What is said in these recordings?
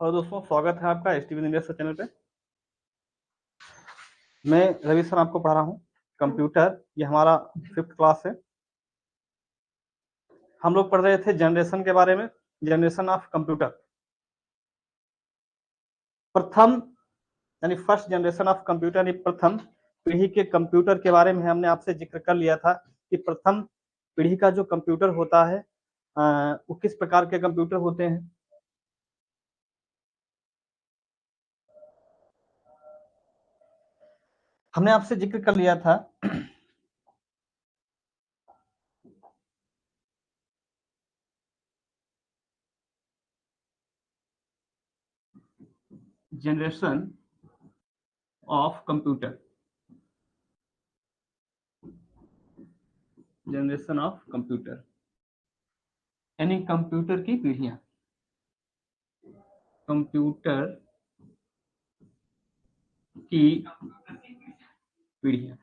और दोस्तों स्वागत है आपका एस टी इंडिया चैनल पे। मैं रवि सर आपको पढ़ा रहा हूँ कंप्यूटर। ये हमारा 5th क्लास है। हम लोग पढ़ रहे थे जनरेशन के बारे में, जनरेशन ऑफ कंप्यूटर। प्रथम यानी फर्स्ट जनरेशन ऑफ कंप्यूटर यानी प्रथम पीढ़ी के कंप्यूटर के बारे में हमने आपसे जिक्र कर लिया था कि प्रथम पीढ़ी का जो कंप्यूटर होता है वो किस प्रकार के कंप्यूटर होते हैं। हमने आपसे जिक्र कर लिया था generation of computer, generation of computer यानी कंप्यूटर की पीढ़ियां, कंप्यूटर की पीढ़ियां।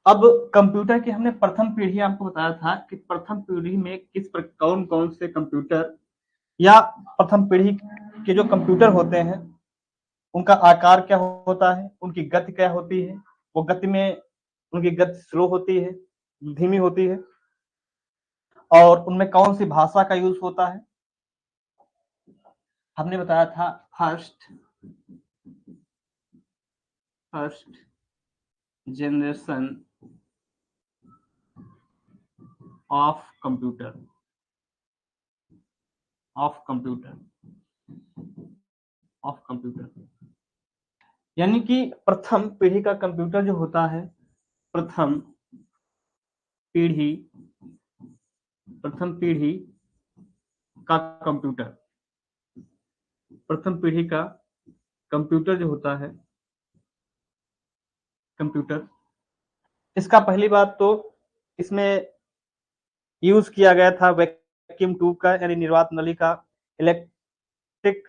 अब कंप्यूटर की हमने प्रथम पीढ़ी आपको बताया था कि प्रथम पीढ़ी में कौन कौन से कंप्यूटर या प्रथम पीढ़ी के जो कंप्यूटर होते हैं उनका आकार क्या होता है, उनकी गति क्या होती है, वो गति में उनकी गति स्लो होती है, धीमी होती है, और उनमें कौन सी भाषा का यूज होता है। हमने बताया था फर्स्ट जनरेशन ऑफ कंप्यूटर यानी कि प्रथम पीढ़ी का कंप्यूटर जो होता है, प्रथम पीढ़ी का कंप्यूटर, प्रथम पीढ़ी का कंप्यूटर जो होता है, कंप्यूटर, इसका पहली बात तो इसमें यूज किया गया था वैक्यूम ट्यूब का यानी निर्वात नली का, इलेक्ट्रिक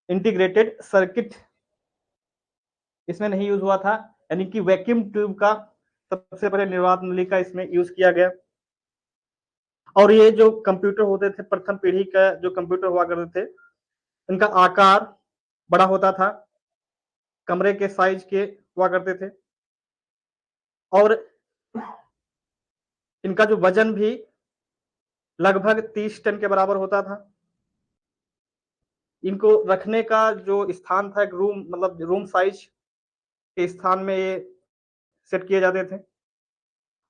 इंटीग्रेटेड सर्किट इसमें नहीं यूज हुआ था, यानी कि वैक्यूम ट्यूब का सबसे पहले निर्वात नली का इसमें यूज किया गया। और ये जो कंप्यूटर होते थे, प्रथम पीढ़ी का जो कंप्यूटर हुआ करते थे, इनका आकार बड़ा होता था, कमरे के साइज के हुआ करते थे, और इनका जो वजन भी लगभग 30 टन के बराबर होता था। इनको रखने का जो स्थान था, एक रूम, मतलब रूम साइज के स्थान में ये सेट किए जाते थे।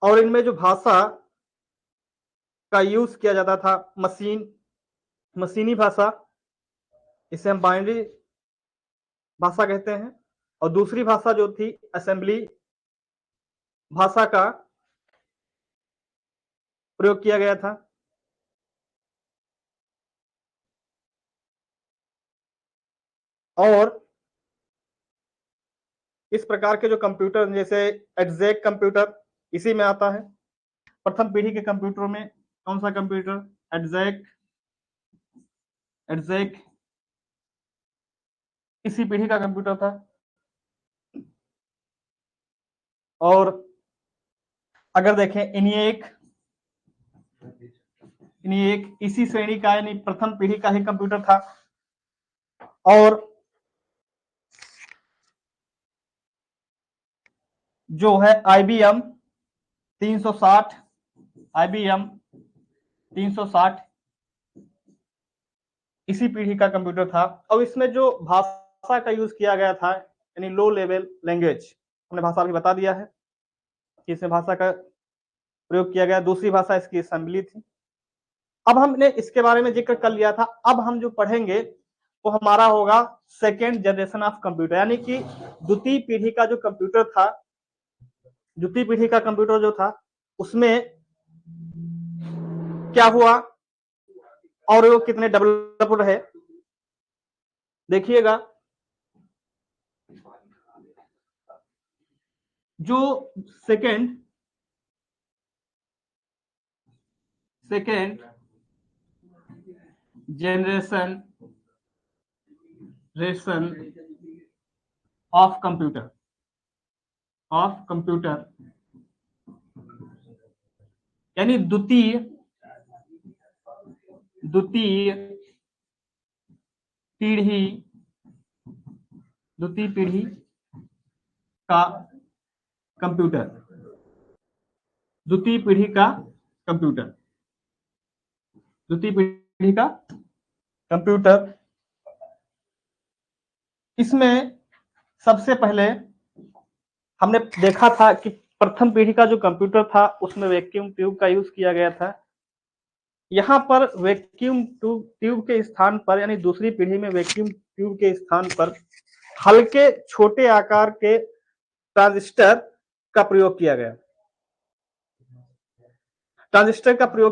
और इनमें जो भाषा का यूज किया जाता था, मशीनी भाषा, इसे हम बाइनरी भाषा कहते हैं। और दूसरी भाषा जो थी असेंबली भाषा का प्रयोग किया गया था। और इस प्रकार के जो कंप्यूटर, जैसे एग्जैक्ट कंप्यूटर इसी में आता है। प्रथम पीढ़ी के कंप्यूटर में कौन सा कंप्यूटर, एग्जैक्ट इसी पीढ़ी का कंप्यूटर था। और अगर देखें इन्हीं एक इसी श्रेणी का यानी प्रथम पीढ़ी का ही कंप्यूटर था। और जो है IBM 360 इसी पीढ़ी का कंप्यूटर था। और इसमें जो भाषा का यूज किया गया था यानी लो लेवल लैंग्वेज, हमने भाषा भी बता दिया है कि इसमें भाषा का प्रयोग किया गया। दूसरी भाषा इसकी असेंबली थी। अब हमने इसके बारे में जिक्र कर लिया था। अब हम जो पढ़ेंगे वो हमारा होगा सेकेंड जनरेशन ऑफ कंप्यूटर, यानी कि द्वितीय पीढ़ी का जो कंप्यूटर था, द्वितीय पीढ़ी का कंप्यूटर जो था उसमें क्या हुआ और वो कितने डेवलप रहे, देखिएगा। जो सेकेंड जनरेशन ऑफ कंप्यूटर यानी द्वितीय पीढ़ी का कंप्यूटर, द्वितीय पीढ़ी का कंप्यूटर। इसमें सबसे पहले हमने देखा था कि प्रथम पीढ़ी का जो कंप्यूटर था उसमें वैक्यूम ट्यूब का यूज किया गया था। यहाँ पर वैक्यूम ट्यूब के स्थान पर, यानी दूसरी पीढ़ी में वैक्यूम ट्यूब के स्थान पर हल्के छोटे आकार के ट्रांजिस्टर का प्रयोग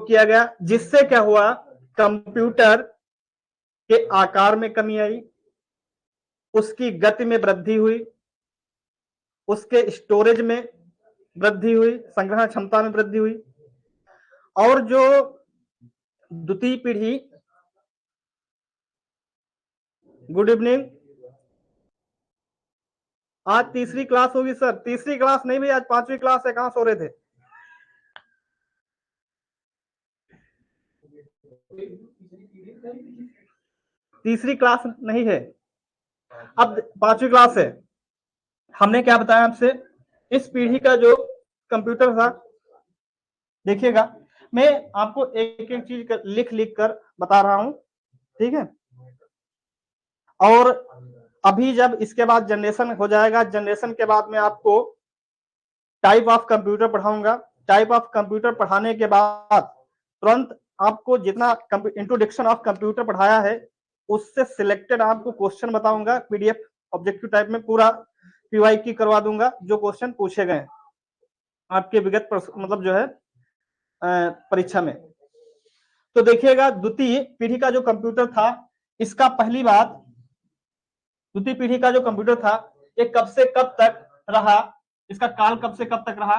किया गया, जिससे क्या हुआ, कंप्यूटर के आकार में कमी आई, उसकी गति में वृद्धि हुई, उसके स्टोरेज में वृद्धि हुई, संग्रहण क्षमता में वृद्धि हुई। और जो द्वितीय पीढ़ी, गुड इवनिंग, आज तीसरी क्लास होगी सर। तीसरी क्लास नहीं भाई, आज 5वीं क्लास है। कहां सो रहे थे? तीसरी क्लास नहीं है, अब 5वीं क्लास है। हमने क्या बताया आपसे, इस पीढ़ी का जो कंप्यूटर था, देखिएगा मैं आपको एक एक चीज लिख कर बता रहा हूं, ठीक है। और अभी जब इसके बाद जनरेशन हो जाएगा, जनरेशन के बाद में आपको टाइप ऑफ कंप्यूटर पढ़ाऊंगा। टाइप ऑफ कंप्यूटर पढ़ाने के बाद तुरंत आपको जितना इंट्रोडक्शन ऑफ कंप्यूटर पढ़ाया है उससे सिलेक्टेड आपको क्वेश्चन बताऊंगा। पीडीएफ ऑब्जेक्टिव टाइप में पूरा पीवाईक्यू करवा दूंगा, जो क्वेश्चन पूछे गए आपके विगत मतलब जो है परीक्षा में। तो देखिएगा, द्वितीय पीढ़ी का जो कंप्यूटर था, इसका पहली बात, द्वितीय पीढ़ी का जो कंप्यूटर था ये कब से कब तक रहा, इसका काल कब से कब तक रहा,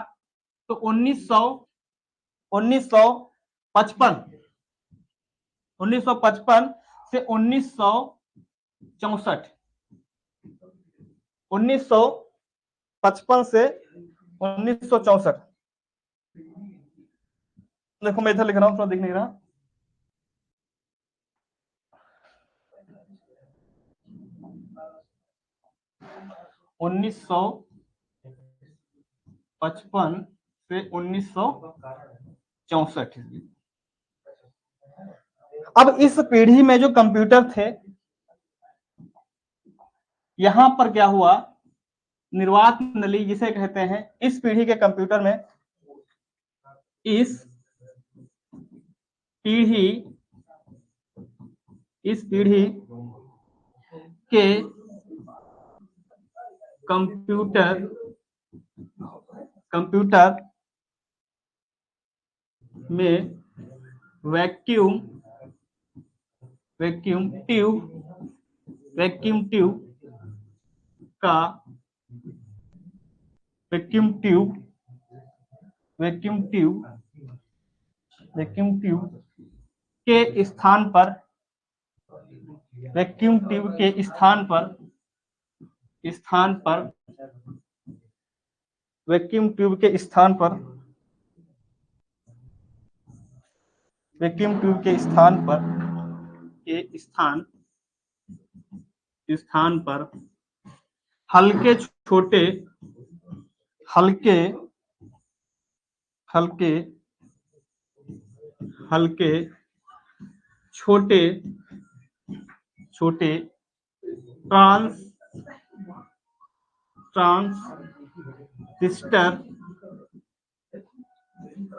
तो 1955 से 1964, 1955 से 1964। देखो मैं इधर लिख रहा हूं, थोड़ा दिख नहीं रहा। उन्नीस सौ 55 से 1964। अब इस पीढ़ी में जो कंप्यूटर थे, यहां पर क्या हुआ, निर्वात नली जिसे कहते हैं, इस पीढ़ी के कंप्यूटर में, इस पीढ़ी के कंप्यूटर में वैक्यूम ट्यूब के स्थान पर, वैक्यूम ट्यूब के स्थान पर वैक्यूम ट्यूब के स्थान पर हल्के छोटे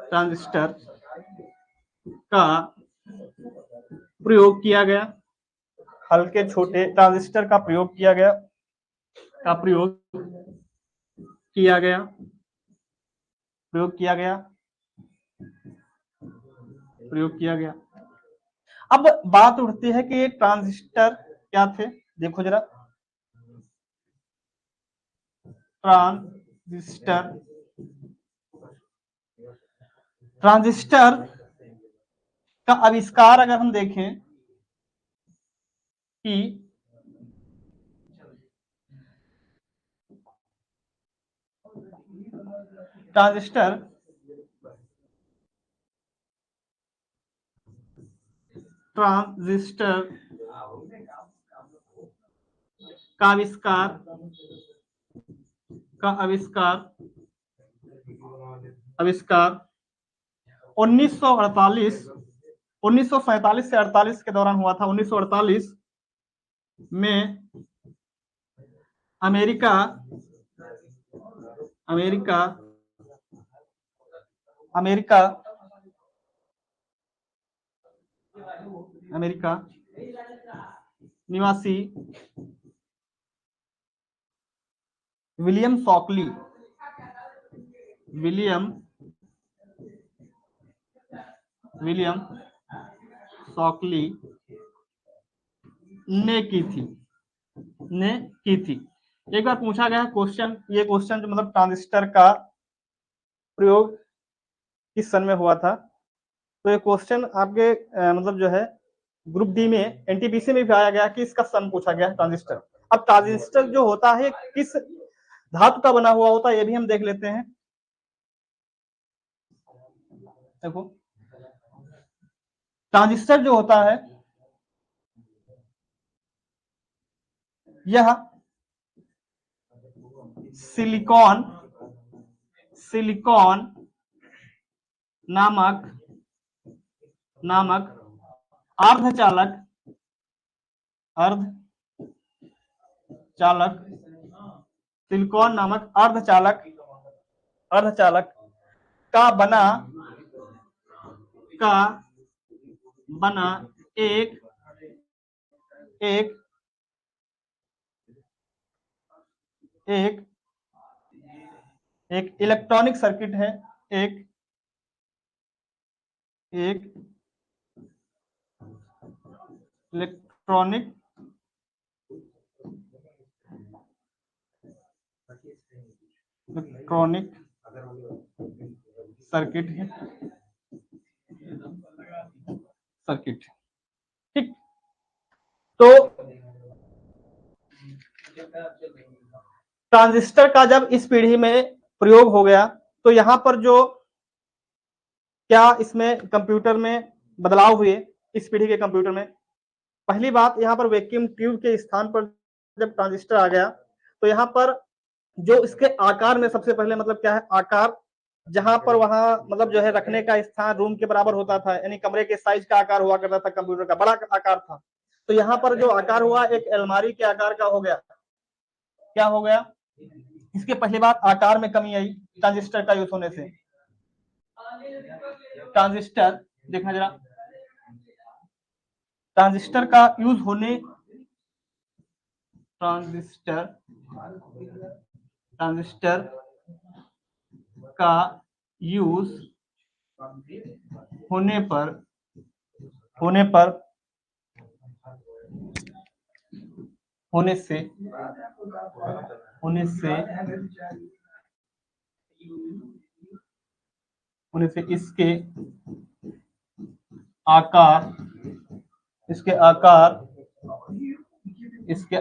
ट्रांजिस्टर का प्रयोग किया गया। हल्के छोटे ट्रांजिस्टर का प्रयोग किया गया। अब बात उठती है कि ये ट्रांजिस्टर क्या थे। देखो जरा, ट्रांजिस्टर का आविष्कार अगर हम देखें कि ट्रांजिस्टर ट्रांजिस्टर का आविष्कार 1947 से 48 के दौरान हुआ था। 1948 में अमेरिका निवासी विलियम शॉकली ने की थी। एक बार पूछा गया क्वेश्चन, ये क्वेश्चन जो मतलब ट्रांजिस्टर का प्रयोग किस सन में हुआ था, तो ये क्वेश्चन आपके मतलब जो है ग्रुप डी में एनटीपीसी में भी आया गया कि इसका सन पूछा गया ट्रांजिस्टर। अब ट्रांजिस्टर जो होता है किस धातु का बना हुआ होता है, ये भी हम देख लेते हैं। देखो ट्रांजिस्टर जो होता है यह सिलिकॉन नामक अर्धचालक सिलिकॉन नामक अर्धचालक का बना एक इलेक्ट्रॉनिक सर्किट है। एक इलेक्ट्रॉनिक सर्किट है। ठीक, तो ट्रांजिस्टर का जब इस पीढ़ी में प्रयोग हो गया तो यहां पर जो क्या इसमें कंप्यूटर में बदलाव हुए, इस पीढ़ी के कंप्यूटर में पहली बात यहां पर वैक्यूम ट्यूब के स्थान पर जब ट्रांजिस्टर आ गया तो यहां पर जो इसके आकार में सबसे पहले मतलब क्या है, आकार जहां पर वहां मतलब जो है रखने का स्थान रूम के बराबर होता था, यानी कमरे के साइज का आकार हुआ करता था, कंप्यूटर का बड़ा आकार था। तो यहाँ पर जो आकार हुआ एक अलमारी के आकार का हो गया। क्या हो गया, इसके पहली बात आकार में कमी आई ट्रांजिस्टर का यूज होने से। ट्रांजिस्टर देखना जरा, ट्रांजिस्टर का यूज होने ट्रांजिस्टर का यूज होने से इसके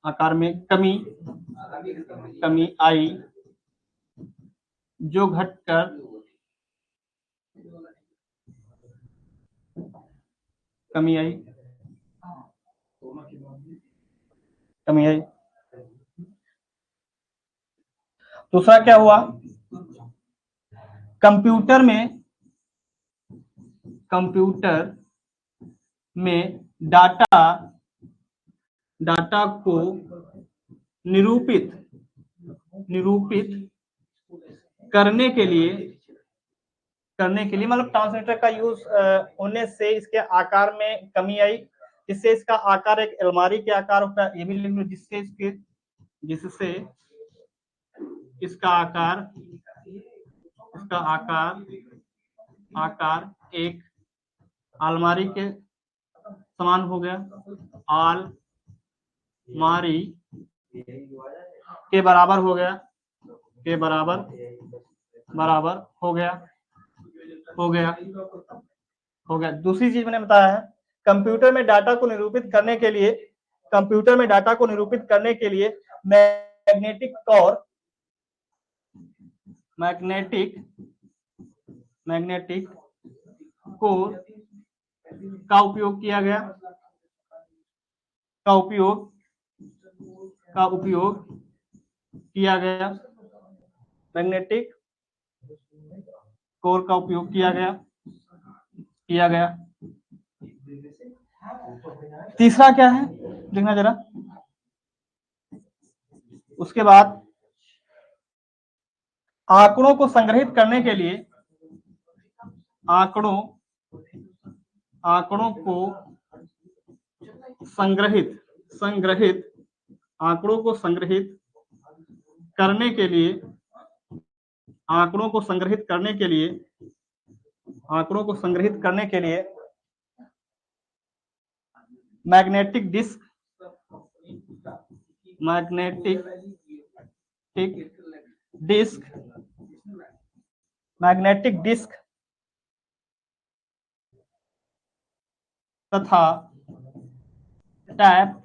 आकार में कमी आई, जो घटकर कमी आई। दूसरा क्या हुआ, कंप्यूटर में डाटा को निरूपित करने के लिए मतलब ट्रांसमीटर का यूज होने से इसके आकार में कमी आई, जिससे इसका आकार एक अलमारी के आकार का, ये भी लिख लो, जिससे इसका आकार एक अलमारी के समान हो गया, अलमारी के बराबर हो गया, हो गया। दूसरी चीज मैंने बताया है, कंप्यूटर में डाटा को निरूपित करने के लिए मैग्नेटिक कोर मैग्नेटिक कोर का उपयोग किया गया, मैग्नेटिक कोर का उपयोग किया गया। तीसरा क्या है देखना जरा। उसके बाद आंकड़ों को संग्रहित करने के लिए आंकड़ों को संग्रहित करने के लिए मैग्नेटिक डिस्क तथा टैप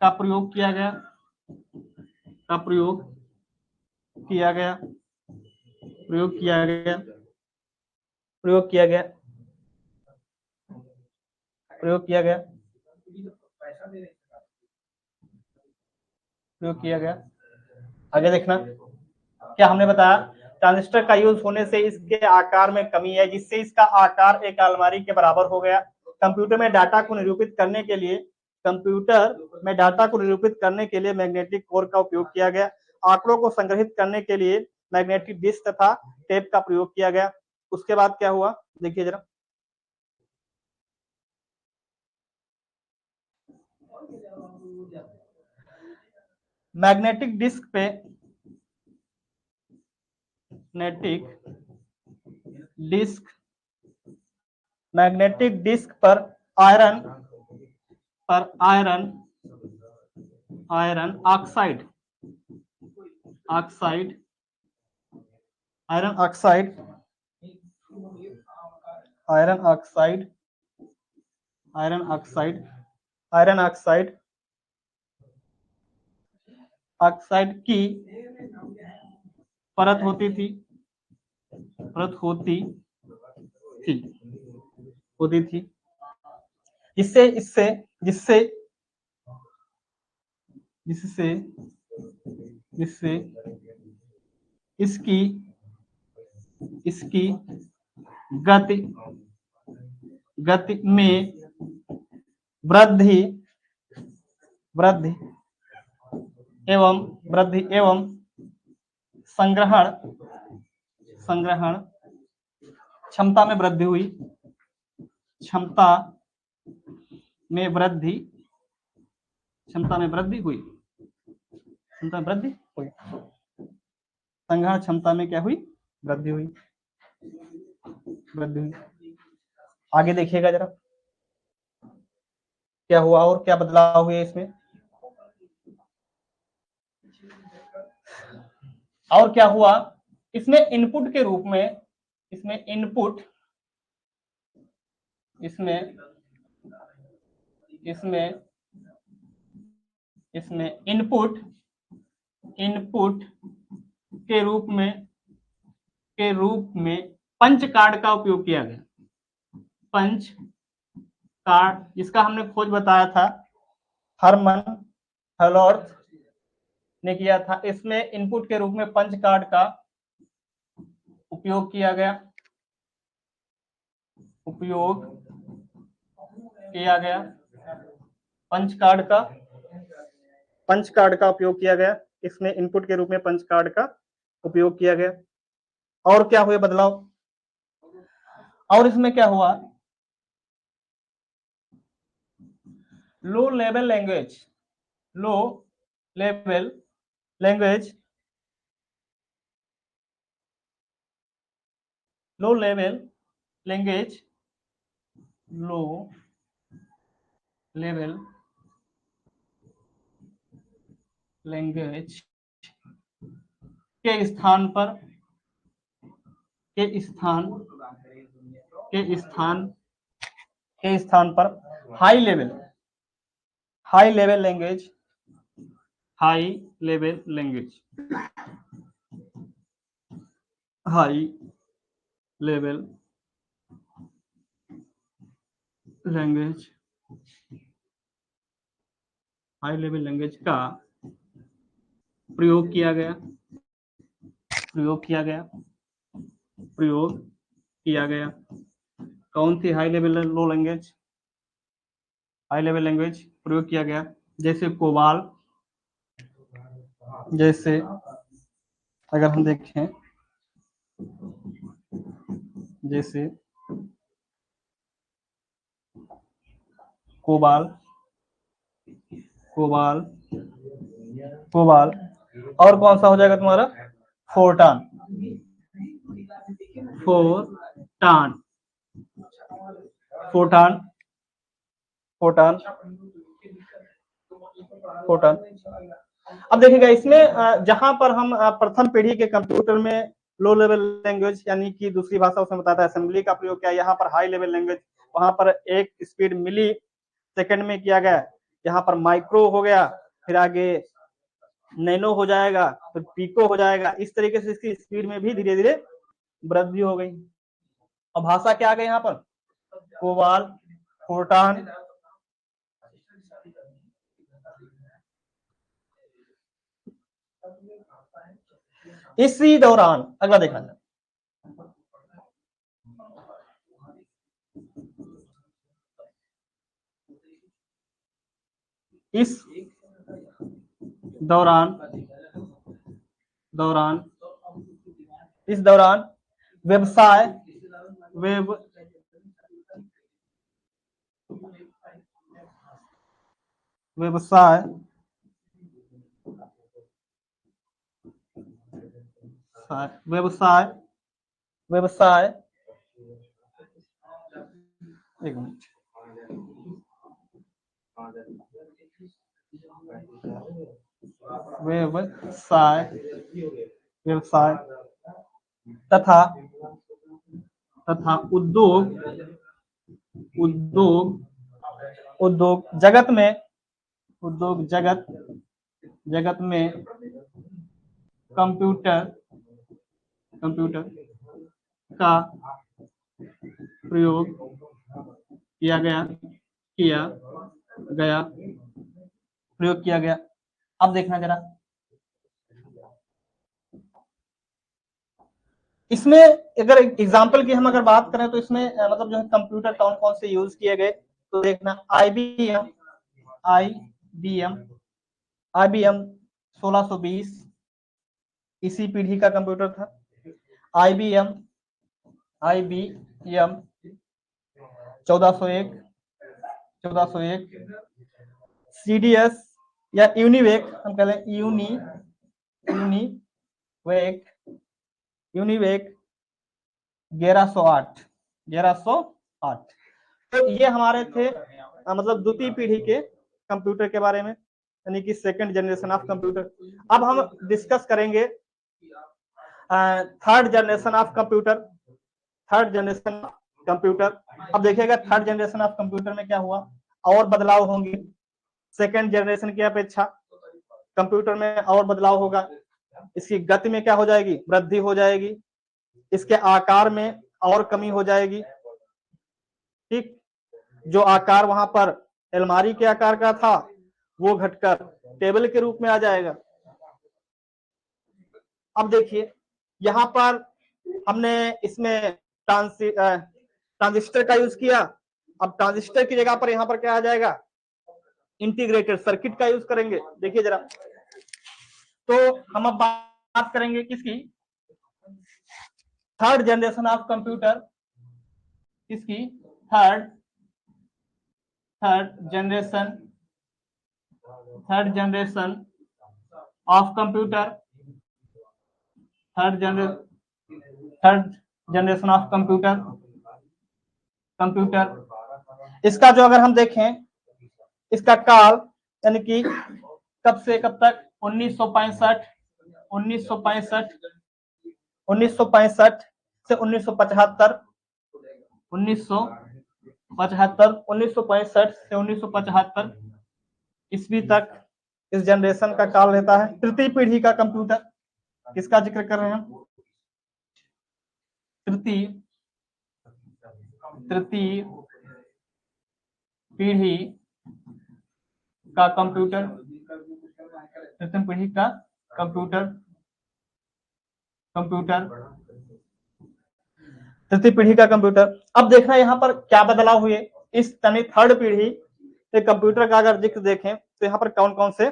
का प्रयोग किया गया। आगे देखना क्या हमने बताया, ट्रांजिस्टर का यूज होने से इसके आकार में कमी है, जिससे इसका आकार एक अलमारी के बराबर हो गया। कंप्यूटर में डाटा को निरूपित करने के लिए मैग्नेटिक कोर का उपयोग किया गया। आंकड़ों को संग्रहित करने के लिए मैग्नेटिक डिस्क तथा टेप का प्रयोग किया गया। उसके बाद क्या हुआ देखिए जरा। मैग्नेटिक डिस्क पर आयरन ऑक्साइड की परत होती थी जिससे इसकी गति में वृद्धि एवं संग्रहण क्षमता में वृद्धि हुई। संग्रहण क्षमता में क्या हुई? वृद्धि हुई। आगे देखिएगा जरा क्या हुआ और क्या बदलाव हुए इसमें। और क्या हुआ इसमें इनपुट के रूप में, इनपुट के रूप में पंच कार्ड का उपयोग किया गया। पंच कार्ड जिसका हमने खोज बताया था, हरमन हेल्महोल्ट्ज ने किया था। इसमें इनपुट के रूप में पंच कार्ड का उपयोग किया गया। पंच कार्ड का उपयोग किया गया। इसमें इनपुट के रूप में पंच कार्ड का उपयोग किया गया। और क्या हुए बदलाव? और इसमें क्या हुआ, लो लेवल लैंग्वेज के स्थान पर high level language high level language, high level language का प्रयोग किया गया, प्रयोग किया गया, प्रयोग किया गया। कौन सी high level low language, high level language प्रयोग किया गया? जैसे कोबाल, जैसे अगर हम देखें, जैसे कोबाल, कोबाल, कोबाल, और कौन सा हो जाएगा तुम्हारा? फोर्टान, फोर्टान, फोर्टान, फोर्टान, फोर्टान। अब देखिएगा इसमें जहां पर हम प्रथम पीढ़ी के कंप्यूटर में लो लेवल लैंग्वेज यानी कि दूसरी भाषा उसमें बताता है असेंबली का प्रयोग किया, यहाँ पर हाई लेवल लैंग्वेज वहां पर एक स्पीड मिली सेकंड में किया गया, यहाँ पर माइक्रो हो गया, फिर आगे नैनो हो जाएगा, फिर पीको हो जाएगा। इस तरीके से इसकी स्पीड में भी धीरे धीरे वृद्धि हो गई। और भाषा क्या आ गई यहाँ पर? कोबाल, फोर्टान। इसी दौरान अगला देखना, इस दौरान इस दौरान व्यवसाय व्यवसाय व्यवसाय व्यवसाय एक मिनट, व्यवसाय व्यवसाय तथा तथा उद्योग उद्योग उद्योग जगत में उद्योग जगत में कंप्यूटर कंप्यूटर का प्रयोग किया गया प्रयोग किया गया। अब देखना जरा, इसमें अगर एग्जाम्पल की हम अगर बात करें तो इसमें मतलब जो है कंप्यूटर कौन कौन से यूज किए गए तो देखना, आईबीएम आईबीएम आईबीएम 1620 इसी पीढ़ी का कंप्यूटर था। आईबीएम आईबीएम 1401 सीडीएस या यूनिवेक, हम कह लें यूनिवेक 1108। तो ये हमारे थे मतलब द्वितीय पीढ़ी के कंप्यूटर के बारे में, यानी कि सेकंड जनरेशन ऑफ कंप्यूटर। अब हम डिस्कस करेंगे third generation of computer. Third generation computer, अब देखिएगा थर्ड जनरेशन ऑफ कंप्यूटर में क्या हुआ, और बदलाव होंगे सेकंड जनरेशन की अपेक्षा। कंप्यूटर में और बदलाव होगा, इसकी गति में क्या हो जाएगी? वृद्धि हो जाएगी, इसके आकार में और कमी हो जाएगी। ठीक, जो आकार वहां पर अलमारी के आकार का था वो घटकर टेबल के रूप में आ जाएगा। अब देखिए यहां पर हमने इसमें ट्रांजिस्टर का यूज किया। अब ट्रांजिस्टर की जगह पर यहां पर क्या आ जाएगा? इंटीग्रेटेड सर्किट का यूज करेंगे। देखिए जरा, तो हम अब बात करेंगे किसकी? Third generation of computer. किसकी? Third generation of computer. Third generation of computer. इसका जो अगर हम देखें, इसका काल यानी कि कब से कब तक? 1965 से 1965 से 1975 ईस्वी तक इस जनरेशन का काल रहता है। तृतीय पीढ़ी का कंप्यूटर, किसका जिक्र कर रहे हैं हम? तृतीय पीढ़ी का कंप्यूटर, तृतीय पीढ़ी का कंप्यूटर तृतीय पीढ़ी का कंप्यूटर। अब देखना यहाँ पर क्या बदलाव हुए इस यानी थर्ड पीढ़ी के कंप्यूटर का अगर जिक्र देखें तो यहाँ पर कौन कौन से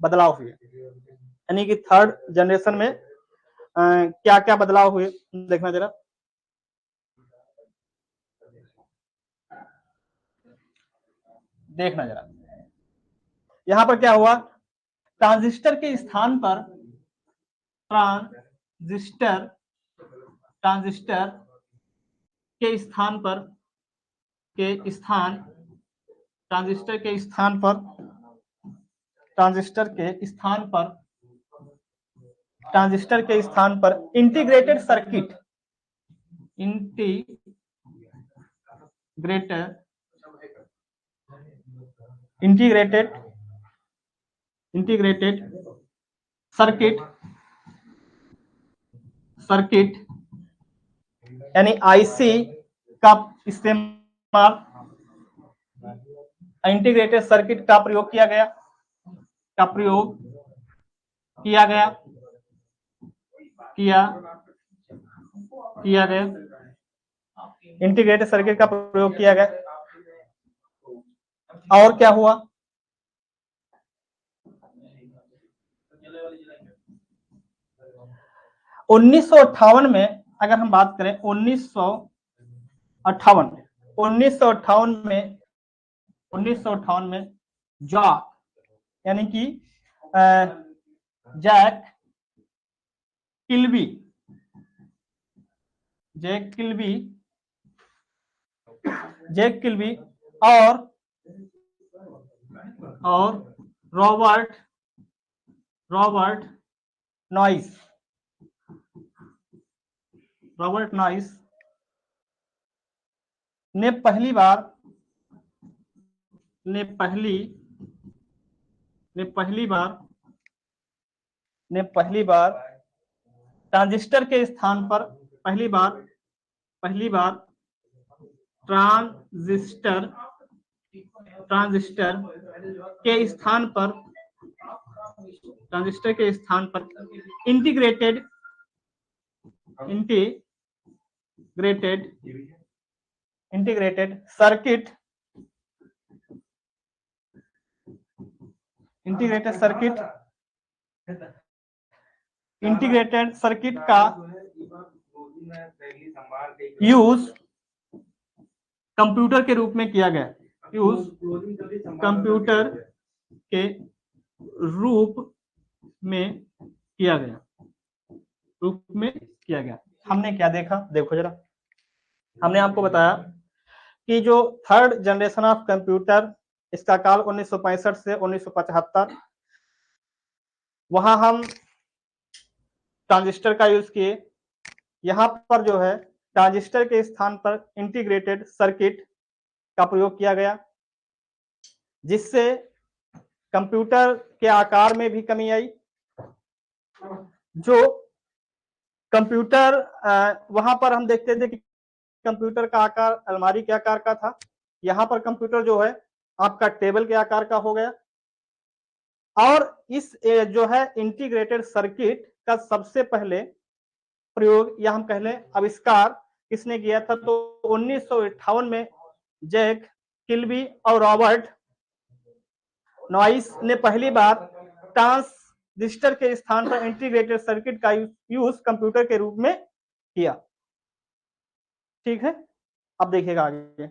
बदलाव हुए, यानी कि थर्ड जनरेशन में क्या क्या बदलाव हुए देखना जरा। देखना जरा यहाँ पर क्या हुआ, ट्रांजिस्टर के स्थान पर ट्रांजिस्टर के स्थान पर इंटीग्रेटेड सर्किट यानी आईसी का इस्तेमाल, इंटीग्रेटेड सर्किट का प्रयोग किया गया इंटीग्रेटेड सर्किट का प्रयोग किया गया। और क्या हुआ, 1958 में अगर हम बात करें 1958 में यानी कि जैक किल्बी और रॉबर्ट नॉइस ने पहली बार ट्रांजिस्टर के स्थान पर ट्रांजिस्टर के स्थान पर इंटीग्रेटेड सर्किट का यूज कंप्यूटर के रूप में किया गया, हमने क्या देखा, देखो जरा। हमने आपको बताया कि जो थर्ड जनरेशन ऑफ कंप्यूटर, इसका काल 1965 से 1975, वहां हम ट्रांजिस्टर का यूज किए। यहाँ पर जो है ट्रांजिस्टर के स्थान पर इंटीग्रेटेड सर्किट का प्रयोग किया गया, जिससे कंप्यूटर के आकार में भी कमी आई। जो कंप्यूटर वहां पर हम देखते थे कि कंप्यूटर का आकार अलमारी के आकार का था, यहाँ पर कंप्यूटर जो है आपका टेबल के आकार का हो गया। और इस जो है इंटीग्रेटेड सर्किट का सबसे पहले प्रयोग या हम कह लें आविष्कार किसने किया था, तो 1958 में जैक किल्बी और रॉबर्ट नॉइस ने पहली बार ट्रांजिस्टर के स्थान पर इंटीग्रेटेड सर्किट का यूज कंप्यूटर के रूप में किया। ठीक है, अब देखिएगा आगे।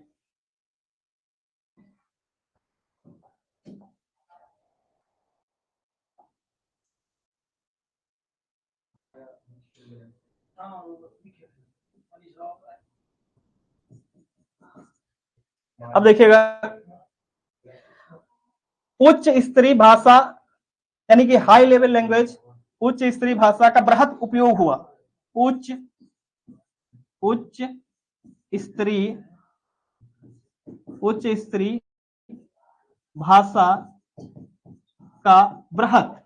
अब देखिएगा, उच्च स्तरीय भाषा यानी कि हाई लेवल लैंग्वेज, उच्च स्तरीय भाषा का बृहत उपयोग हुआ। उच्च स्तरीय भाषा का बृहत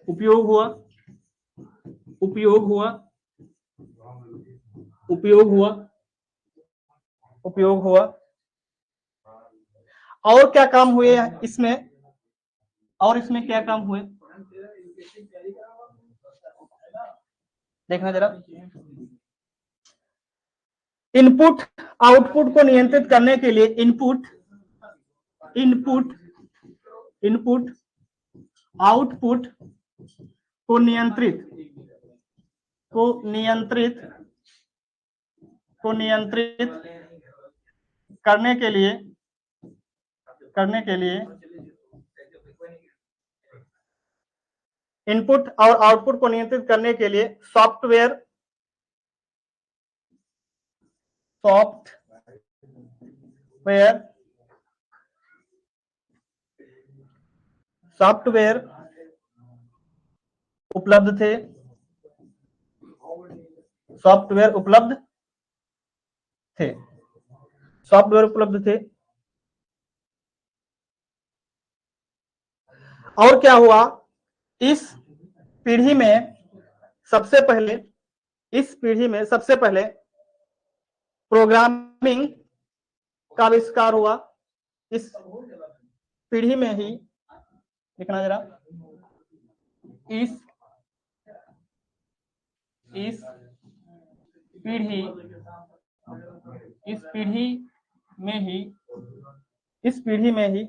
उपयोग हुआ। उपयोग हुआ, उपयोग हुआ, उपयोग हुआ। और क्या काम हुए इसमें, और इसमें क्या काम हुए देखना जरा। इनपुट आउटपुट को नियंत्रित करने के लिए इनपुट इनपुट इनपुट आउटपुट को नियंत्रित करने के लिए इनपुट और आउटपुट को नियंत्रित करने के लिए सॉफ्टवेयर उपलब्ध थे, सॉफ्टवेयर उपलब्ध थे। और क्या हुआ, इस पीढ़ी में सबसे पहले प्रोग्रामिंग का आविष्कार हुआ। इस पीढ़ी में ही देखना जरा, इस पीढ़ी में ही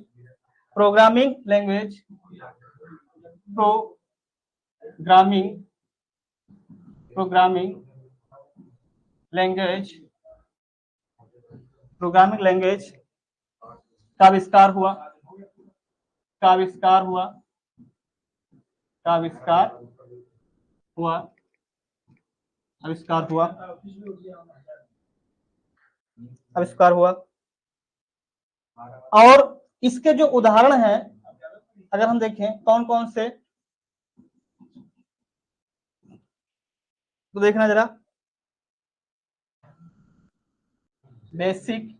प्रोग्रामिंग लैंग्वेज का आविष्कार हुआ। और इसके जो उदाहरण हैं अगर हम देखें कौन कौन से, तो देखना जरा, basic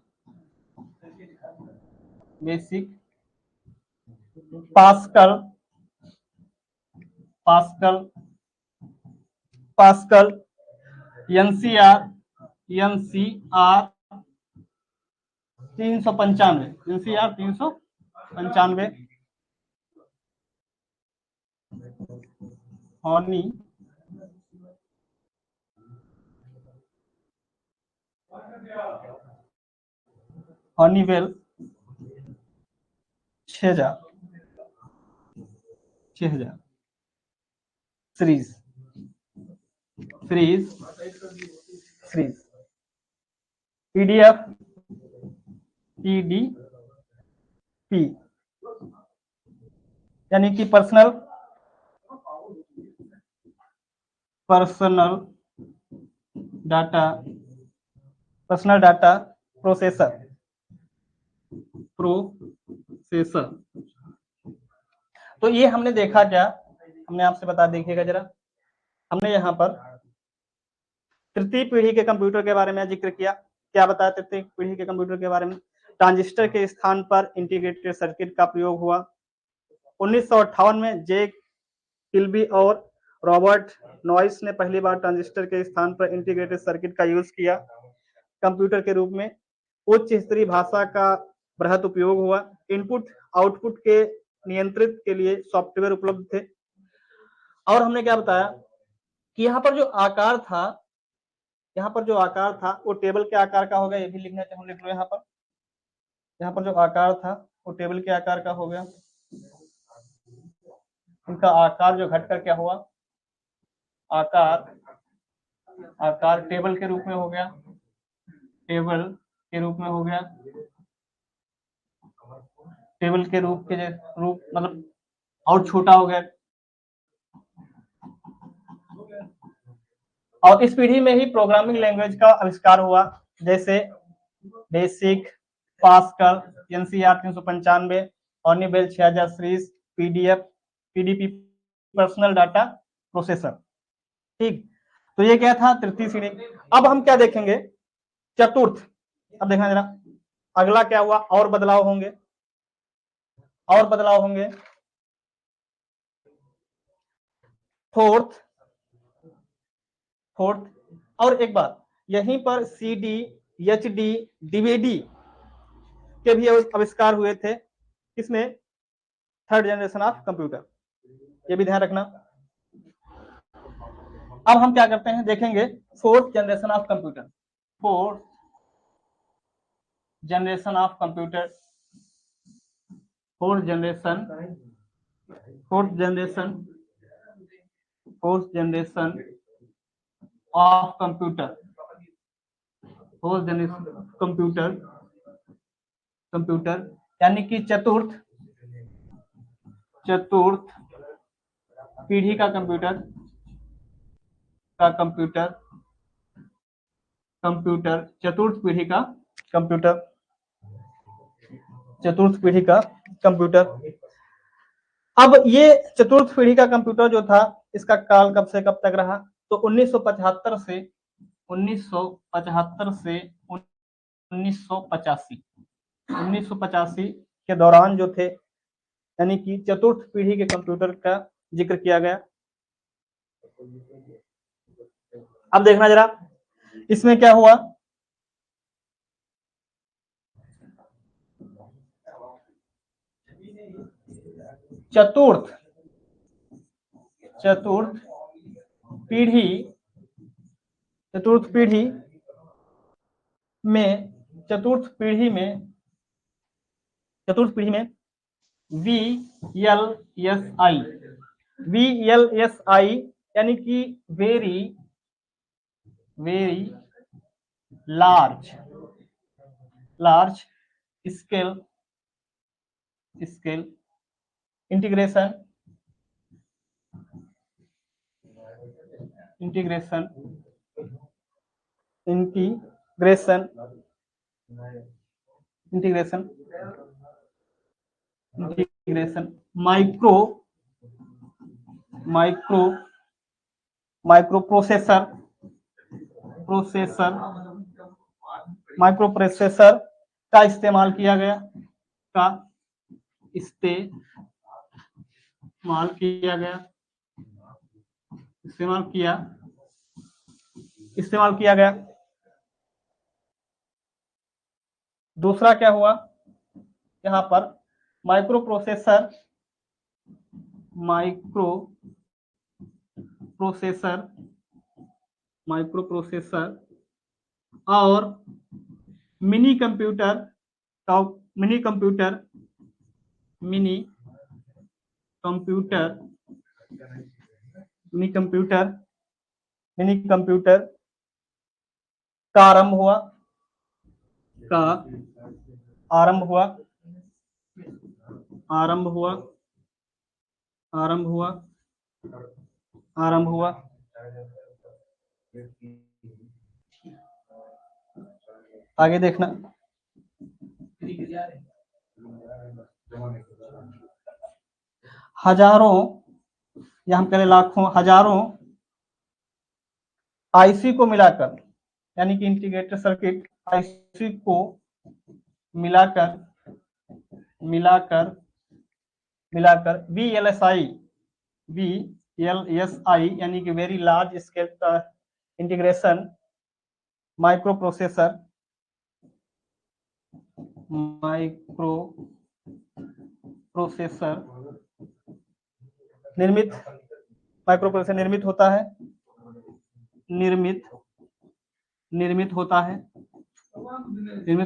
pascal NCR 395 Honeywell 6000 series PDP यानी कि पर्सनल डाटा प्रोसेसर। तो ये हमने देखा क्या, हमने आपसे बता, देखिएगा जरा, हमने यहाँ पर तृतीय पीढ़ी के कंप्यूटर के बारे में जिक्र किया। क्या बताया तृतीय पीढ़ी के कंप्यूटर के बारे में? ट्रांजिस्टर के स्थान पर इंटीग्रेटेड सर्किट का प्रयोग हुआ। 1958 में जे किल्बी और रॉबर्ट नॉइस ने पहली बार ट्रांजिस्टर के स्थान पर इंटीग्रेटेड सर्किट का यूज किया कंप्यूटर के रूप में। उच्च स्तरीय भाषा का बृहत उपयोग हुआ। इनपुट आउटपुट के नियंत्रित के लिए सॉफ्टवेयर उपलब्ध थे। और हमने क्या बताया कि यहाँ पर जो आकार था वो टेबल के आकार का हो गया। ये भी लिखना चाहिए, हम लिख लो यहाँ पर जो आकार था वो टेबल के आकार का हो गया। इनका आकार जो घटकर क्या हुआ, आकार टेबल के रूप में हो गया, टेबल के रूप मतलब और छोटा हो गया। और इस पीढ़ी में ही प्रोग्रामिंग लैंग्वेज का आविष्कार हुआ, जैसे basic, pascal, NCR 395, Honeywell 6000 series, PDP personal data processor. ठीक, तो ये क्या था, तृतीय श्रेणी। अब हम क्या देखेंगे, चतुर्थ। अब देखना जरा अगला क्या हुआ, और बदलाव होंगे। Fourth fourth. और एक बात, यहीं पर CD, HD, DVD के भी आविष्कार हुए थे, किसमें? थर्ड जनरेशन ऑफ कंप्यूटर, ये भी ध्यान रखना। अब हम क्या करते हैं, देखेंगे fourth generation of computer. Fourth generation of computer, fourth generation of computer, fourth generation computer यानी कि चतुर्थ पीढ़ी का कंप्यूटर चतुर्थ पीढ़ी का कंप्यूटर। अब ये चतुर्थ पीढ़ी का कंप्यूटर जो था, इसका काल कब से कब तक रहा? तो 1975 से 1985 के दौरान जो थे, यानी कि चतुर्थ पीढ़ी के कंप्यूटर का जिक्र किया गया। अब देखना जरा, इसमें क्या हुआ? चतुर्थ पीढ़ी में VLSI यानी कि very large scale integration micro processor का इस्तेमाल किया गया, इस्तेमाल किया गया। दूसरा क्या हुआ? यहाँ पर माइक्रो प्रोसेसर और मिनी कंप्यूटर का आरंभ हुआ। आगे देखना, हजारों या हम कहें लाखों, हजारों आईसी को मिलाकर, यानी कि इंटीग्रेटेड सर्किट आईसी को मिलाकर VLSI यानी कि very large scale integration micro processor निर्मित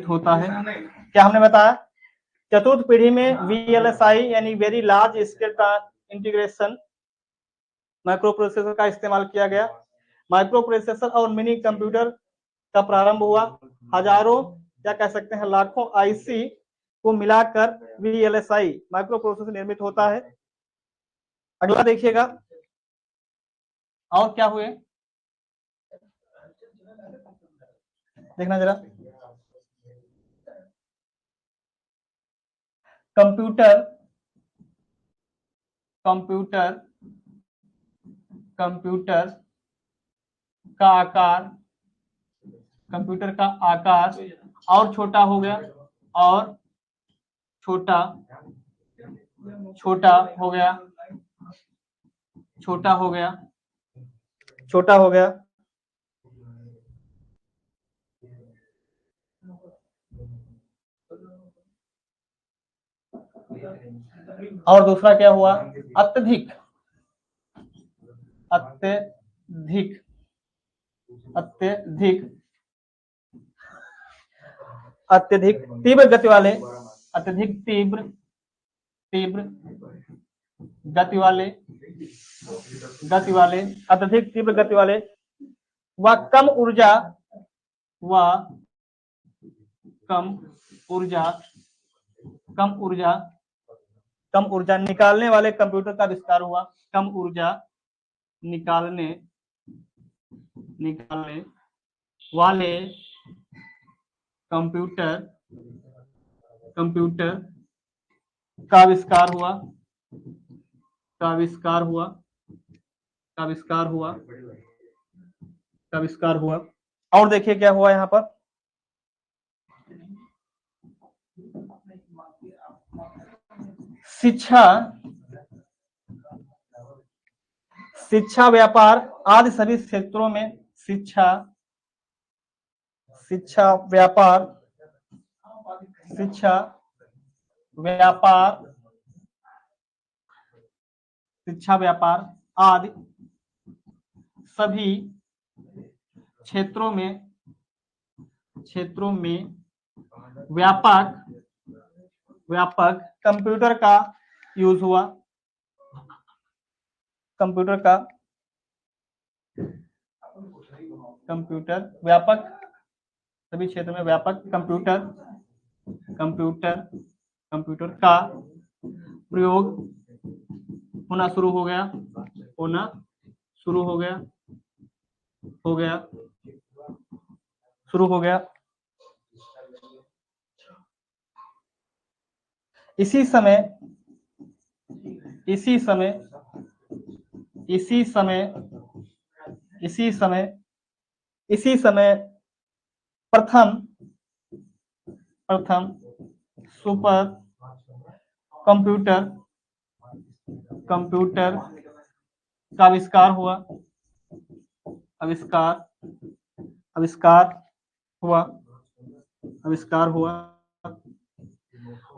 होता है। क्या हमने बताया? चतुर्थ पीढ़ी में VLSI यानी very large scale integration micro processor का इस्तेमाल किया गया। माइक्रो प्रोसेसर और मिनी कंप्यूटर का प्रारंभ हुआ। हजारों या कह सकते हैं लाखों आईसी को मिलाकर VLSI माइक्रो प्रोसेसर निर्मित होता है। अगला देखिएगा, और क्या हुए, देखना जरा। कंप्यूटर का आकार और छोटा हो गया, छोटा हो गया। और दूसरा क्या हुआ, अत्यधिक अत्यधिक अत्यधिक अत्यधिक तीव्र गति वाले अत्यधिक तीव्र गति वाले अत्यधिक तीव्र गति वाले व कम ऊर्जा निकालने वाले कंप्यूटर का आविष्कार हुआ। कम ऊर्जा निकालने वाले कंप्यूटर का आविष्कार हुआ। और देखिए क्या हुआ यहाँ पर, शिक्षा व्यापार आदि सभी क्षेत्रों में शिक्षा व्यापार आदि सभी क्षेत्रों में व्यापक कंप्यूटर का यूज हुआ। कंप्यूटर व्यापक सभी क्षेत्र में व्यापक कंप्यूटर का प्रयोग होना शुरू हो गया। इसी समय प्रथम सुपर कंप्यूटर का आविष्कार हुआ।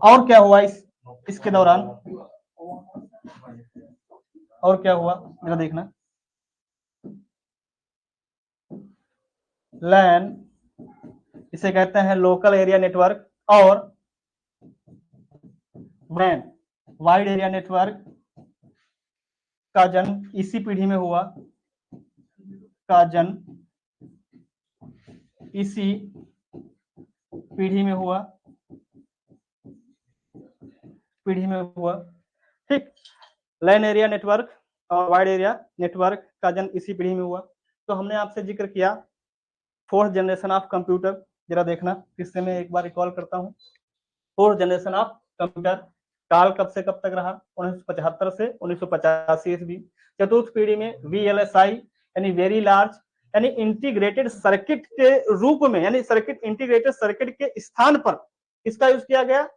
और क्या हुआ इसके दौरान, और क्या हुआ मेरा देखना, लैन इसे कहते हैं लोकल एरिया नेटवर्क, और वैन वाइड एरिया नेटवर्क का जन्म इसी पीढ़ी में हुआ। ठीक, लैन एरिया नेटवर्क और वाइड एरिया नेटवर्क का जन्म इसी पीढ़ी में हुआ। तो हमने आपसे जिक्र किया फोर्थ जनरेशन ऑफ कंप्यूटर, जरा देखना किससे मैं एक बार रिकॉल करता हूँ। फोर्थ जनरेशन ऑफ कंप्यूटर काल कब से कब तक रहा, 1975 से 1985 ईस्वी। चतुर्थ पीढ़ी में VLSI यानी वेरी लार्ज यानी इंटीग्रेटेड सर्किट के रूप में, यानी इंटीग्रेटेड सर्किट के स्थान पर इसका यूज किया गया।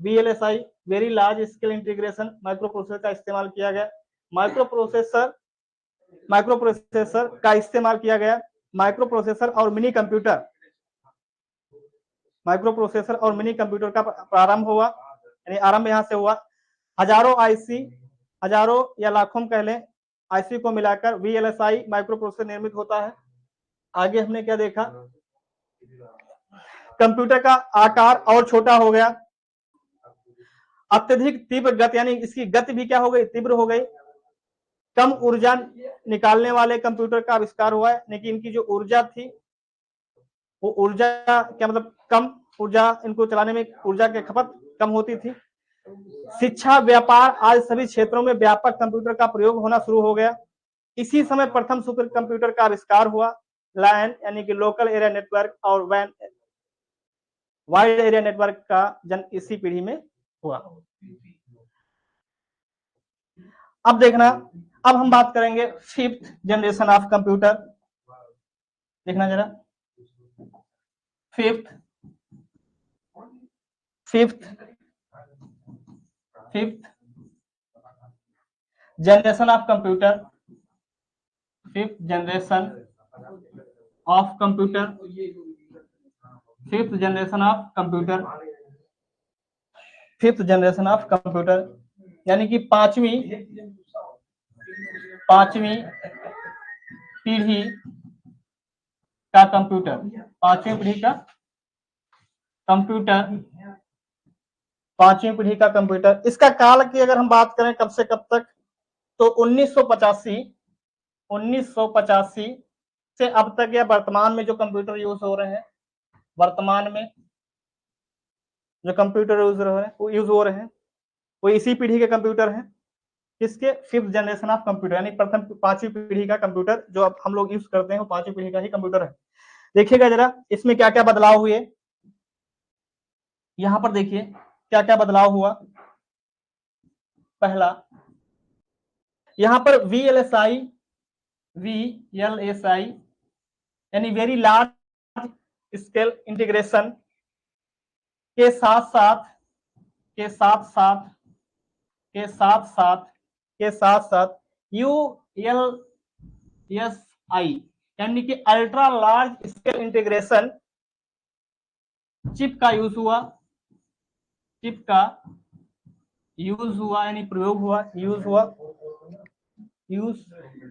VLSI very large scale integration microprocessor का इस्तेमाल किया गया। माइक्रोप्रोसेसर का इस्तेमाल किया गया। माइक्रोप्रोसेसर और मिनी कंप्यूटर का प्रारंभ हुआ, यानी आरंभ यहां से हुआ। हजारों या लाखों कह लें आईसी को मिलाकर VLSI माइक्रोप्रोसेसर निर्मित होता है। आगे हमने क्या देखा, कंप्यूटर का आकार और छोटा हो गया। अत्यधिक तीव्र गति यानी इसकी गति भी क्या हो गई, तीव्र हो गई। कम ऊर्जा निकालने वाले कंप्यूटर का आविष्कार हुआ है, लेकिन इनकी जो ऊर्जा थी वो ऊर्जा क्या मतलब कम ऊर्जा, इनको चलाने में ऊर्जा की खपत कम होती थी। शिक्षा व्यापार आज सभी क्षेत्रों में व्यापक कंप्यूटर का प्रयोग होना शुरू हो गया। इसी समय प्रथम सुपर कंप्यूटर का आविष्कार हुआ। लैन यानी कि लोकल एरिया नेटवर्क और वैन वाइड एरिया नेटवर्क का जन्म इसी पीढ़ी में हुआ। अब देखना, अब हम बात करेंगे फिफ्थ जनरेशन ऑफ कंप्यूटर। देखना जरा, fifth generation of computer. Fifth generation of computer fifth generation of computer, यानी कि पांचवी पीढ़ी का कंप्यूटर, पांचवी पीढ़ी का कंप्यूटर, पांचवी पीढ़ी का कंप्यूटर। इसका काल की अगर हम बात करें कब से कब तक, तो 1985 से अब तक या वर्तमान में जो कंप्यूटर यूज हो रहे हैं, वर्तमान में जो कंप्यूटर यूज हो रहे हैं वो इसी पीढ़ी के कंप्यूटर हैं। किसके? फिफ्थ जनरेशन ऑफ कंप्यूटर, यानी प्रथम पांचवी पीढ़ी का कंप्यूटर जो अब हम लोग यूज करते हैं वो पांचवी पीढ़ी का ही कंप्यूटर है। देखिएगा जरा इसमें क्या क्या बदलाव हुए, यहां पर देखिए क्या क्या बदलाव हुआ। पहला, यहां पर VLSI यानी वेरी लार्ज स्केल इंटीग्रेशन के साथ साथ ULSI यानी कि ultra large scale integration chip का यूज हुआ, यानी प्रयोग हुआ, यूज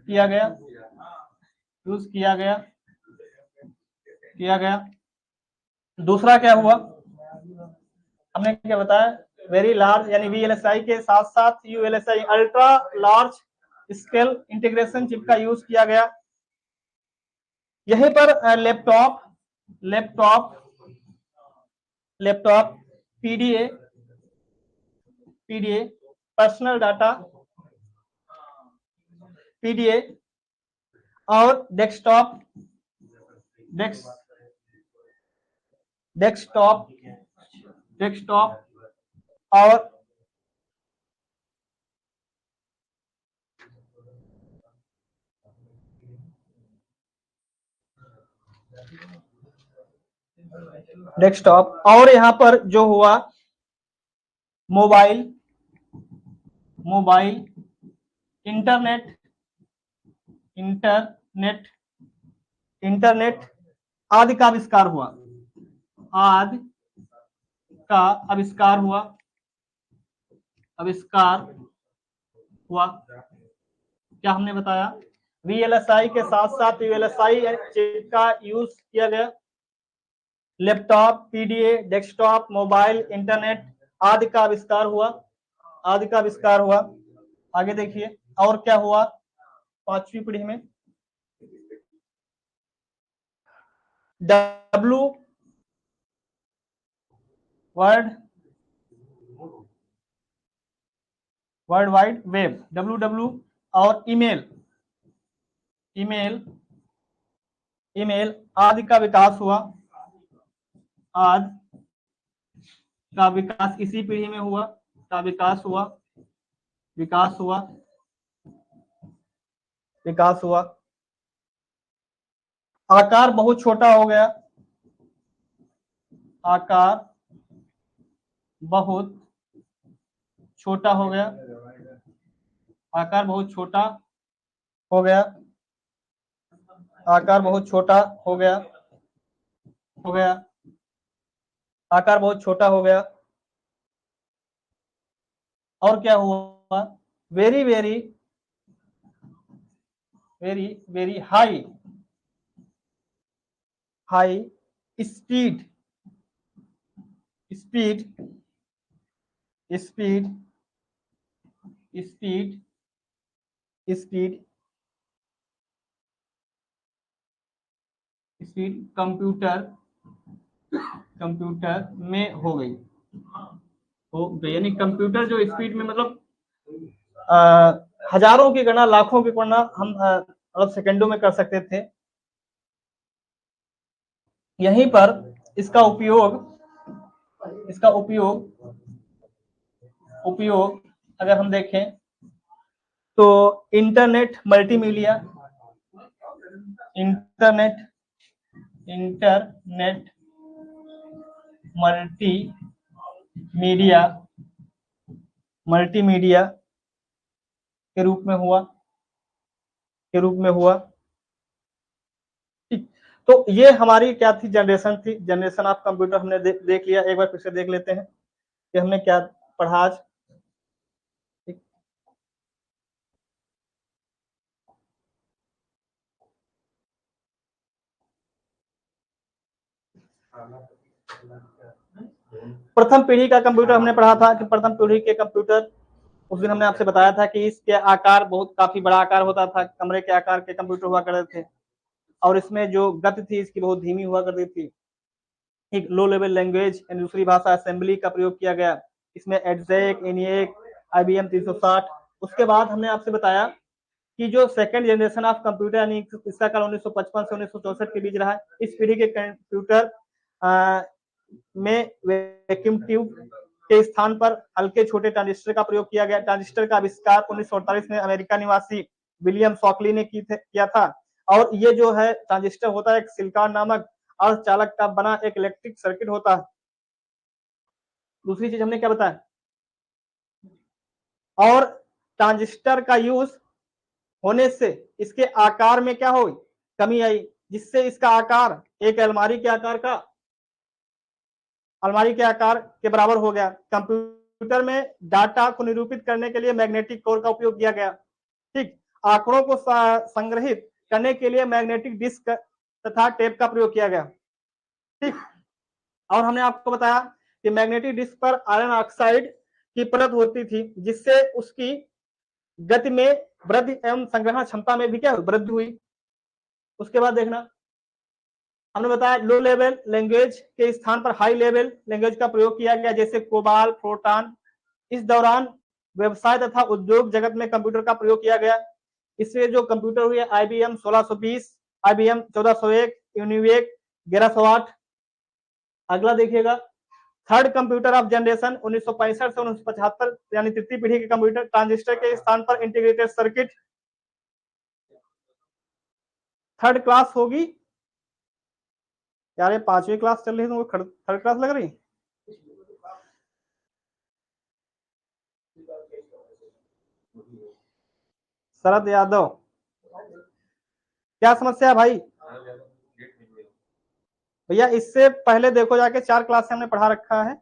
किया गया। दूसरा क्या हुआ, हमने क्या बताया, वेरी लार्ज यानी VLSI के साथ साथ ULSI ultra large scale integration chip का यूज किया गया। यहीं पर laptop PDA personal data PDA और डेस्कटॉप और यहाँ पर जो हुआ मोबाइल इंटरनेट आदि का आविष्कार हुआ। क्या हमने बताया, VLSI के साथ साथ ULSI चिप का यूज किया गया। Laptop PDA desktop mobile internet आदि का आविष्कार हुआ। आगे देखिए और क्या हुआ पांचवी पीढ़ी में। वर्ल्ड वाइड वेब WW और ईमेल आदि का विकास हुआ। इसी पीढ़ी में विकास हुआ। आकार बहुत छोटा हो गया, आकार बहुत छोटा हो गया। आकार बहुत छोटा हो गया। और क्या हुआ, वेरी हाई स्पीड कंप्यूटर में हो गई। यानी कंप्यूटर जो स्पीड में मतलब हजारों की गणना लाखों की गणना हम मतलब सेकंडों में कर सकते थे। यहीं पर इसका उपयोग अगर हम देखें तो इंटरनेट मल्टीमीडिया के रूप में हुआ। तो ये हमारी क्या थी, जनरेशन ऑफ कंप्यूटर हमने देख लिया। एक बार फिर से देख लेते हैं कि हमने क्या पढ़ा आज। प्रथम पीढ़ी का कंप्यूटर हमने पढ़ा था कि प्रथम पीढ़ी के कंप्यूटर, उस दिन हमने आपसे बताया था कि इसके आकार बहुत काफी बड़ा आकार होता था, कमरे के आकार के कंप्यूटर हुआ करते थे, और इसमें जो गति थी इसकी बहुत धीमी हुआ करती थी। एक लो लेवल लैंग्वेज यानी दूसरी भाषा असेंबली का प्रयोग किया गया, इसमें एडजेक, एनिएक, IBM 360। उसके बाद हमने आपसे बताया कि जो सेकंड जनरेशन ऑफ कंप्यूटर यानी इसका काल 1955 से 1964 के बीच रहा है। इस पीढ़ी के कंप्यूटर में वैक्यूम ट्यूब के स्थान पर हल्के छोटे ट्रांजिस्टर का प्रयोग किया गया। ट्रांजिस्टर का आविष्कार 1948 में अमेरिका निवासी विलियम शॉकली ने किया था, और ये जो है ट्रांजिस्टर होता है एक सिलिकॉन नामक अर्धचालक का बना एक इलेक्ट्रिक सर्किट होता है। दूसरी चीज हमने क्या बताया, और ट्रांजिस्टर का यूज होने से इसके आकार में क्या हो कमी आई, जिससे इसका आकार एक अलमारी के आकार के बराबर हो गया। कंप्यूटर में डाटा को निरूपित करने के लिए मैग्नेटिक कोर का उपयोग किया गया। ठीक, आंकड़ों को संग्रहित करने के लिए मैग्नेटिक डिस्क तथा टेप का प्रयोग किया गया। ठीक, और हमने आपको बताया कि मैग्नेटिक डिस्क पर आयरन ऑक्साइड की परत होती थी, जिससे उसकी गति में वृद्धि एवं संग्रहण क्षमता में भी क्या वृद्धि हुई। उसके बाद देखना, हमने बताया लो लेवल लैंग्वेज के स्थान पर हाई लेवल लैंग्वेज का प्रयोग किया गया, जैसे कोबाल, फोर्ट्रान। इस दौरान व्यवसाय तथा उद्योग जगत में कंप्यूटर का प्रयोग किया गया। इससे जो कंप्यूटर हुए IBM 1620, IBM 1401, यूनिवेक 1108। अगला देखिएगा, थर्ड कंप्यूटर ऑफ जनरेशन 1965 से 1975 यानी तृतीय पीढ़ी के कंप्यूटर, ट्रांजिस्टर के स्थान पर इंटीग्रेटेड सर्किट। थर्ड क्लास होगी यार, ये 5वीं क्लास चल रही है तो थर्ड क्लास लग रही। शरद यादव, क्या समस्या है भाई? भैया इससे पहले देखो जाके 4 क्लास से हमने पढ़ा रखा है,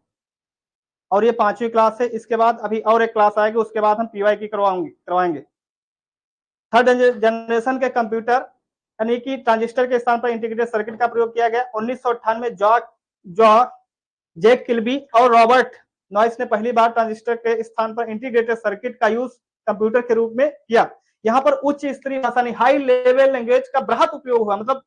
और ये 5वीं क्लास है। इसके बाद अभी और एक क्लास आएगी, उसके बाद हम PY की करवाएंगे। थर्ड जनरेशन के कंप्यूटर यानी कि ट्रांजिस्टर के स्थान पर इंटीग्रेटेड सर्किट का प्रयोग किया गया। 1998 में जैक किल्बी और रॉबर्ट नॉइस ने पहली बार ट्रांजिस्टर के स्थान पर इंटीग्रेटेड सर्किट का यूज कंप्यूटर के रूप में किया। यहाँ पर उच्च स्तरीय भाषा नहीं, हाई लेवल लैंग्वेज का बृहत उपयोग हुआ, मतलब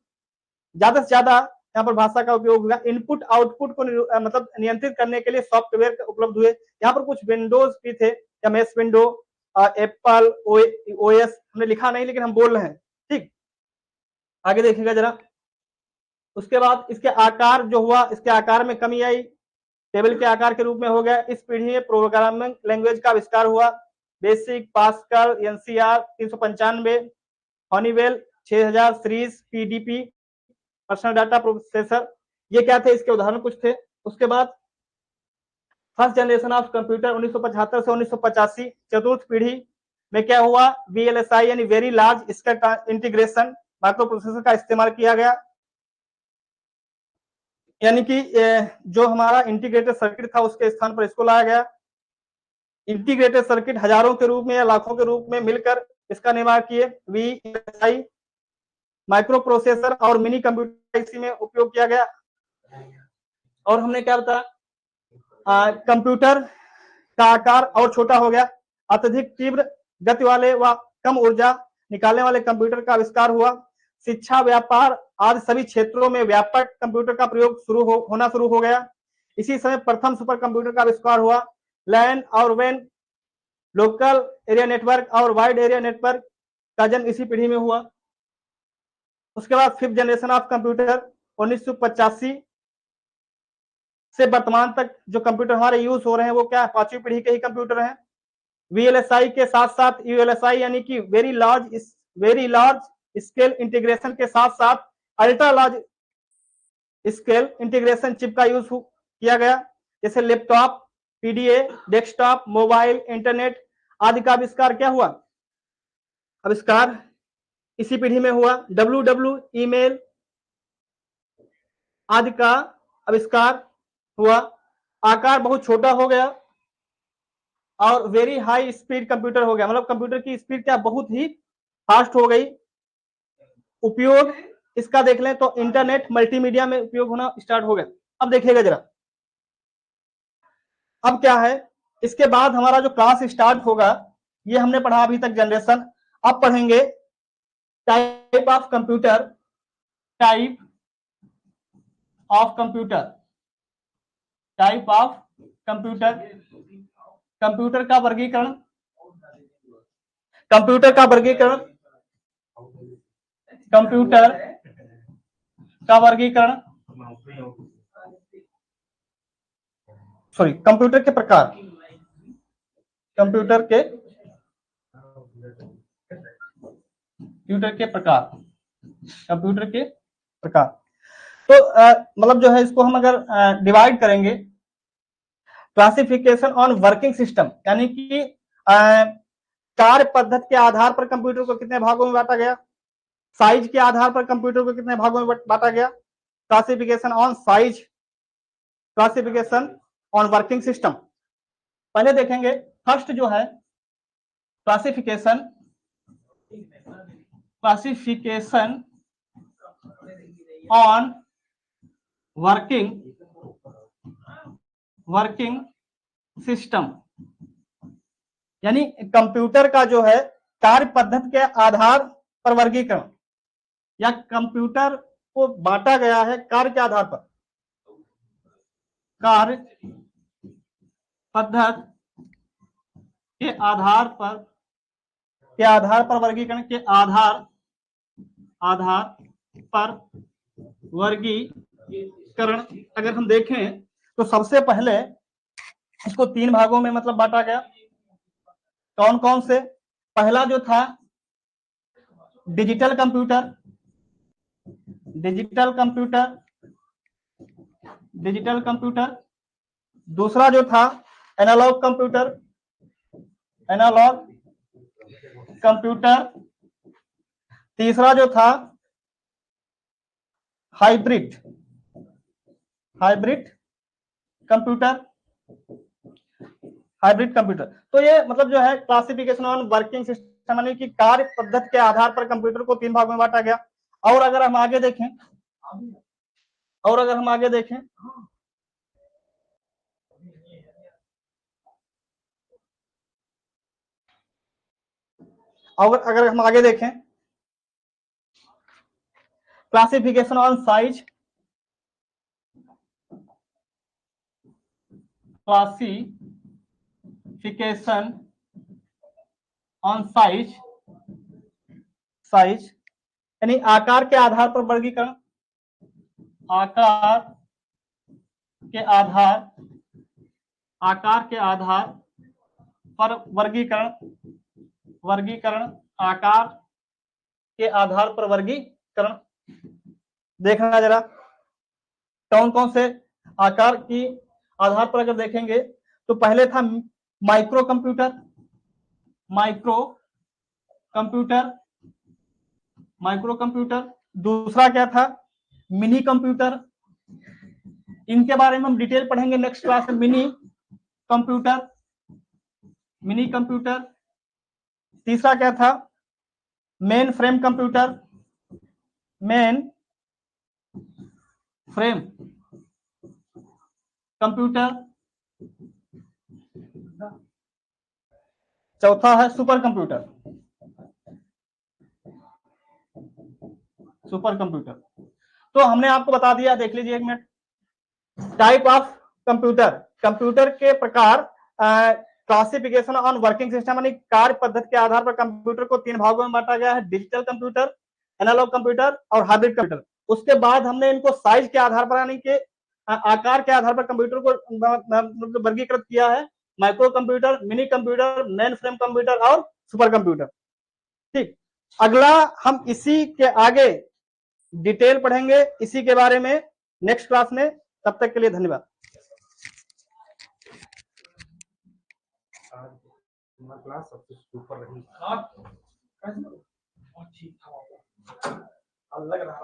ज्यादा से ज्यादा यहाँ पर भाषा का उपयोग हुआ। इनपुट आउटपुट को मतलब नियंत्रित करने के लिए सॉफ्टवेयर उपलब्ध हुए। यहाँ पर कुछ विंडोज भी थे, MS विंडो, एप्पल OS हमने लिखा नहीं लेकिन हम बोल रहे हैं। ठीक, आगे देखिएगा जरा। उसके बाद इसके आकार जो हुआ, इसके आकार में कमी आई, टेबल के आकार के रूप में हो गया। इस पीढ़ी में प्रोग्रामिंग लैंग्वेज का आविष्कार हुआ, basic, pascal, NCR 395, Honeywell 6000 series, PDP personal data processor. ये क्या थे, इसके उदाहरण कुछ थे। उसके बाद फर्स्ट जनरेशन ऑफ कंप्यूटर 1975 से 1985, चतुर्थ पीढ़ी में क्या हुआ, VLSI यानी very large scale integration micro processor का इस्तेमाल किया गया। यानी कि जो हमारा इंटीग्रेटेड सर्किट था उसके स्थान पर इसको लाया गया। इंटीग्रेटेड सर्किट हजारों के रूप में या लाखों के रूप में मिलकर इसका निर्माण किए। VLSI माइक्रो प्रोसेसर और मिनी कंप्यूटर इसी में उपयोग किया गया। और हमने क्या बताया, कंप्यूटर का आकार और छोटा हो गया। अत्यधिक तीव्र गति वाले व कम ऊर्जा निकालने वाले कंप्यूटर का आविष्कार हुआ। शिक्षा, व्यापार आदि सभी क्षेत्रों में व्यापक कंप्यूटर का प्रयोग होना शुरू हो गया। इसी समय प्रथम सुपर कंप्यूटर का आविष्कार हुआ। लैन और वैन, लोकल एरिया नेटवर्क और वाइड एरिया नेटवर्क का जन्म इसी पीढ़ी में हुआ। उसके बाद फिफ्थ जनरेशन ऑफ कंप्यूटर 1985 से वर्तमान तक जो कंप्यूटर हमारे यूज हो रहे हैं वो क्या है, 5वीं पीढ़ी के ही कंप्यूटर हैं। VLSI के साथ साथ ULSI यानी कि वेरी लार्ज स्केल इंटीग्रेशन के साथ साथ ultra large scale integration chip का यूज किया गया, जैसे laptop, PDA, desktop, mobile, internet आदि का आविष्कार क्या हुआ, आविष्कार इसी पीढ़ी में हुआ। WW ईमेल आदि का आविष्कार हुआ। आकार बहुत छोटा हो गया, और वेरी हाई स्पीड कंप्यूटर हो गया, मतलब कंप्यूटर की स्पीड क्या बहुत ही फास्ट हो गई। उपयोग इसका देख लें तो इंटरनेट मल्टीमीडिया में उपयोग होना स्टार्ट हो गया। अब देखिएगा जरा, अब क्या है, इसके बाद हमारा जो क्लास स्टार्ट होगा, ये हमने पढ़ा अभी तक जनरेशन। अब पढ़ेंगे type of computer, type of computer, type of computer, computer का वर्गीकरण, कंप्यूटर का वर्गीकरण, कंप्यूटर का वर्गीकरण, सॉरी कंप्यूटर के प्रकार, कंप्यूटर के प्रकार, कंप्यूटर के प्रकार। तो मतलब जो है इसको हम अगर डिवाइड करेंगे, क्लासिफिकेशन ऑन वर्किंग सिस्टम, यानी कि कार्य पद्धति के आधार पर कंप्यूटर को कितने भागों में बांटा गया, साइज के आधार पर कंप्यूटर को कितने भागों में बांटा गया, classification on size, classification on working system. पहले देखेंगे फर्स्ट जो है classification, classification on working system, यानी कंप्यूटर का जो है कार्य पद्धति के आधार पर वर्गीकरण, या कंप्यूटर को बांटा गया है कार्य के आधार पर, कार्य पद्धति के आधार पर वर्गीकरण के आधार पर वर्गीकरण अगर हम देखें तो सबसे पहले इसको 3 भागों में मतलब बांटा गया। कौन कौन से? पहला जो था digital computer, digital computer, digital computer. दूसरा जो था एनालॉग कंप्यूटर, एनालॉग कंप्यूटर। तीसरा जो था hybrid, hybrid computer, hybrid computer. तो ये मतलब जो है क्लासिफिकेशन ऑन वर्किंग सिस्टम, यानी कि कार्य पद्धति के आधार पर कंप्यूटर को 3 भागों में बांटा गया। और अगर हम आगे देखें, और अगर हम आगे देखें अगर हम आगे देखें classification on size, classification on size, size यानी आकार के आधार पर वर्गीकरण, आकार के आधार पर वर्गीकरण, वर्गीकरण, आकार के आधार पर वर्गीकरण। देखना जरा कौन कौन से आकार की आधार पर अगर देखेंगे तो पहले था micro computer, micro computer, micro computer. दूसरा क्या था मिनी कंप्यूटर, इनके बारे में हम डिटेल पढ़ेंगे नेक्स्ट क्लास में। Mini computer, mini computer. तीसरा क्या था main frame computer, main frame computer. चौथा है सुपर कंप्यूटर, सुपर कंप्यूटर। तो हमने आपको बता दिया, देख लीजिए एक minute. Type of computer, computer के प्रकार, क्लासिफिकेशन ऑन वर्किंग सिस्टम, यानी कार्य पद्धति के आधार पर कंप्यूटर को 3 भागों में बांटा गया है, डिजिटल कंप्यूटर, एनालॉग कंप्यूटर और हाइब्रिड कंप्यूटर। उसके बाद हमने इनको साइज के आधार पर यानी कि आकार के आधार पर कंप्यूटर को वर्गीकृत किया है, micro computer, mini computer, main frame computer और सुपर कंप्यूटर। ठीक, अगला हम इसी के आगे डिटेल पढ़ेंगे इसी के बारे में नेक्स्ट क्लास में। तब तक के लिए धन्यवाद। क्लास सबसे सुपर रही, लग रहा